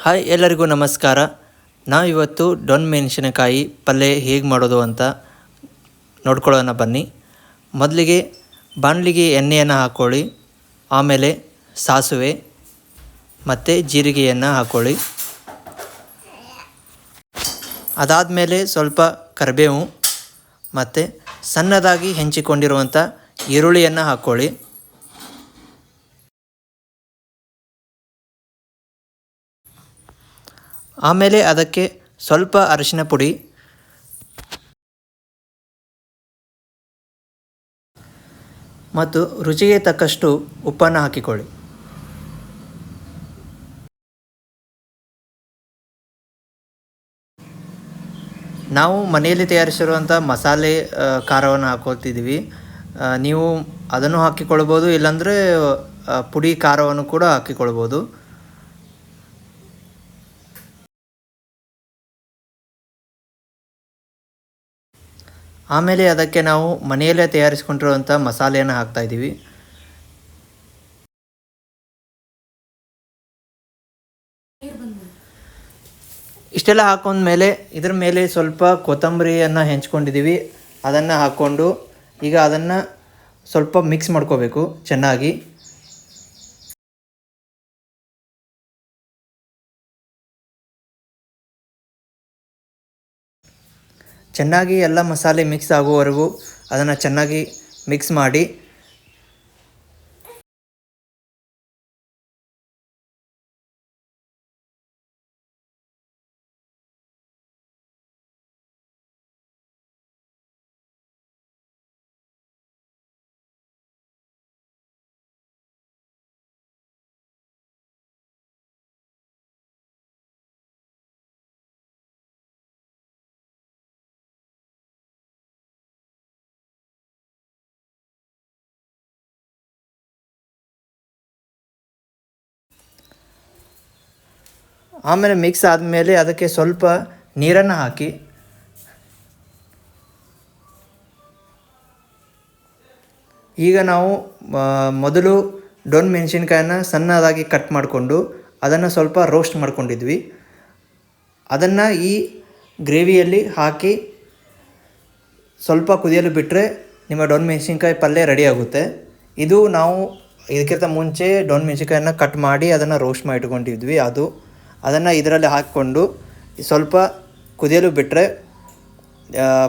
Hi, ಎಲ್ಲರಿಗೂ ನಮಸ್ಕಾರ. ನಾವಿವತ್ತು ಡೊಣ್ ಮೆಣಸಿನಕಾಯಿ ಪಲ್ಯ ಹೇಗೆ ಮಾಡೋದು ಅಂತ ನೋಡ್ಕೊಳ್ಳೋಣ ಬನ್ನಿ. ಮೊದಲಿಗೆ ಬಾಣಲಿಗೆ ಎಣ್ಣೆಯನ್ನು ಹಾಕ್ಕೊಳ್ಳಿ. ಆಮೇಲೆ ಸಾಸಿವೆ ಮತ್ತು ಜೀರಿಗೆಯನ್ನು ಹಾಕ್ಕೊಳ್ಳಿ. ಅದಾದಮೇಲೆ ಸ್ವಲ್ಪ ಕರಿಬೇವು ಮತ್ತು ಸಣ್ಣದಾಗಿ ಹೆಂಚಿಕೊಂಡಿರುವಂಥ ಈರುಳ್ಳಿಯನ್ನು ಹಾಕ್ಕೊಳ್ಳಿ. ಆಮೇಲೆ ಅದಕ್ಕೆ ಸ್ವಲ್ಪ ಅರಿಶಿನ ಪುಡಿ ಮತ್ತು ರುಚಿಗೆ ತಕ್ಕಷ್ಟು ಉಪ್ಪನ್ನು ಹಾಕಿಕೊಳ್ಳಿ. ನಾವು ಮನೆಯಲ್ಲಿ ತಯಾರಿಸಿರುವಂಥ ಮಸಾಲೆ ಖಾರವನ್ನು ಹಾಕ್ಕೊಳ್ತಿದ್ದೀವಿ. ನೀವು ಅದನ್ನು ಹಾಕಿಕೊಳ್ಬೋದು, ಇಲ್ಲಾಂದರೆ ಪುಡಿ ಖಾರವನ್ನು ಕೂಡ ಹಾಕಿಕೊಳ್ಬೋದು. ಆಮೇಲೆ ಅದಕ್ಕೆ ನಾವು ಮನೆಯಲ್ಲೇ ತಯಾರಿಸ್ಕೊಂಡಿರುವಂಥ ಮಸಾಲೆಯನ್ನು ಹಾಕ್ತಾಯಿದ್ದೀವಿ. ಇಷ್ಟೆಲ್ಲ ಹಾಕೊಂಡ್ಮೇಲೆ ಇದ್ರ ಮೇಲೆ ಸ್ವಲ್ಪ ಕೊತ್ತಂಬರಿಯನ್ನು ಹೆಂಚ್ಕೊಂಡಿದ್ದೀವಿ, ಅದನ್ನು ಹಾಕ್ಕೊಂಡು ಈಗ ಅದನ್ನು ಸ್ವಲ್ಪ ಮಿಕ್ಸ್ ಮಾಡ್ಕೋಬೇಕು ಚೆನ್ನಾಗಿ. ಚೆನ್ನಾಗಿ ಎಲ್ಲ ಮಸಾಲೆ ಮಿಕ್ಸ್ ಆಗುವವರೆಗೂ ಅದನ್ನು ಚೆನ್ನಾಗಿ ಮಿಕ್ಸ್ ಮಾಡಿ ಆಮೇಲೆ ಮಿಕ್ಸ್ ಆದಮೇಲೆ ಅದಕ್ಕೆ ಸ್ವಲ್ಪ ನೀರನ್ನು ಹಾಕಿ ಈಗ ನಾವು ಮೊದಲು ಡೊಣ್ ಮೆಣಸಿನ್ಕಾಯನ್ನು ಸಣ್ಣದಾಗಿ ಕಟ್ ಮಾಡಿಕೊಂಡು ಅದನ್ನು ಸ್ವಲ್ಪ ರೋಸ್ಟ್ ಮಾಡ್ಕೊಂಡಿದ್ವಿ. ಅದನ್ನು ಈ ಗ್ರೇವಿಯಲ್ಲಿ ಹಾಕಿ ಸ್ವಲ್ಪ ಕುದಿಯಲು ಬಿಟ್ಟರೆ ನಿಮ್ಮ ಡೊಣ್ ಮೆಣಸಿನ್ಕಾಯಿ ಪಲ್ಯ ರೆಡಿ ಆಗುತ್ತೆ. ಇದು ನಾವು ಇದಕ್ಕಿಂತ ಮುಂಚೆ ಡೊಣ್ ಮೆಣಸಿನ್ಕಾಯನ್ನು ಕಟ್ ಮಾಡಿ ಅದನ್ನು ರೋಸ್ಟ್ ಮಾಡಿ ಇಟ್ಕೊಂಡಿದ್ವಿ. ಅದನ್ನು ಇದರಲ್ಲಿ ಹಾಕಿಕೊಂಡು ಸ್ವಲ್ಪ ಕುದಿಯಲು ಬಿಟ್ಟರೆ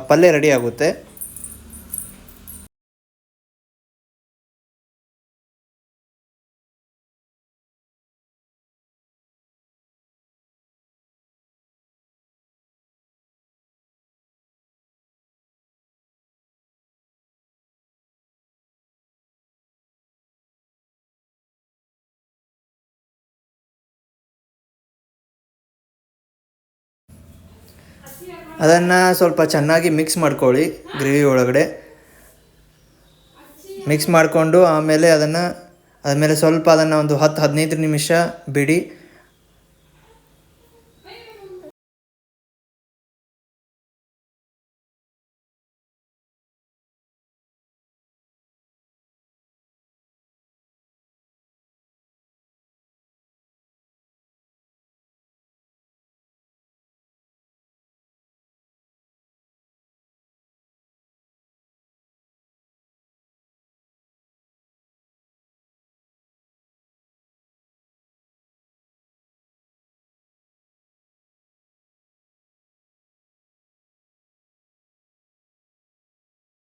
ಪಲ್ಯ ರೆಡಿ ಆಗುತ್ತೆ. ಅದನ್ನು ಸ್ವಲ್ಪ ಚೆನ್ನಾಗಿ ಮಿಕ್ಸ್ ಮಾಡ್ಕೊಳ್ಳಿ. ಗ್ರೇವಿ ಒಳಗಡೆ ಮಿಕ್ಸ್ ಮಾಡಿಕೊಂಡು ಆಮೇಲೆ ಆದಮೇಲೆ ಸ್ವಲ್ಪ ಅದನ್ನು ಒಂದು 10-15 ನಿಮಿಷ ಬಿಡಿ.